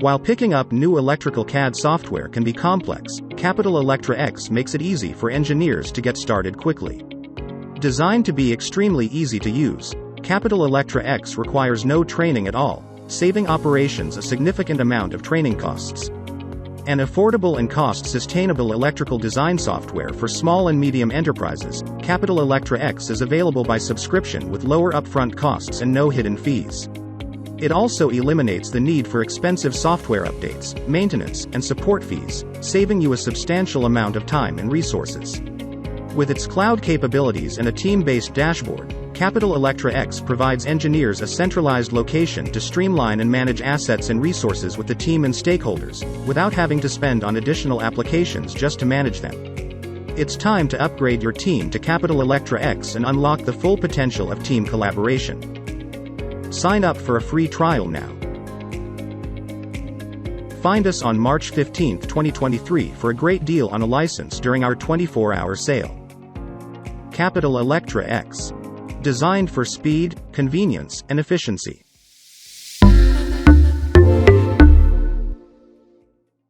While picking up new electrical CAD software can be complex, Capital Electra X makes it easy for engineers to get started quickly. Designed to be extremely easy to use, Capital Electra X requires no training at all, saving operations a significant amount of training costs. An affordable and cost-sustainable electrical design software for small and medium enterprises, Capital Electra X is available by subscription with lower upfront costs and no hidden fees. It also eliminates the need for expensive software updates, maintenance, and support fees, saving you a substantial amount of time and resources. With its cloud capabilities and a team-based dashboard, Capital Electra X provides engineers a centralized location to streamline and manage assets and resources with the team and stakeholders, without having to spend on additional applications just to manage them. It's time to upgrade your team to Capital Electra X and unlock the full potential of team collaboration. Sign up for a free trial now. Find us on March 15, 2023 for a great deal on a license during our 24-hour sale. Capital Electra X. Designed for speed, convenience, and efficiency.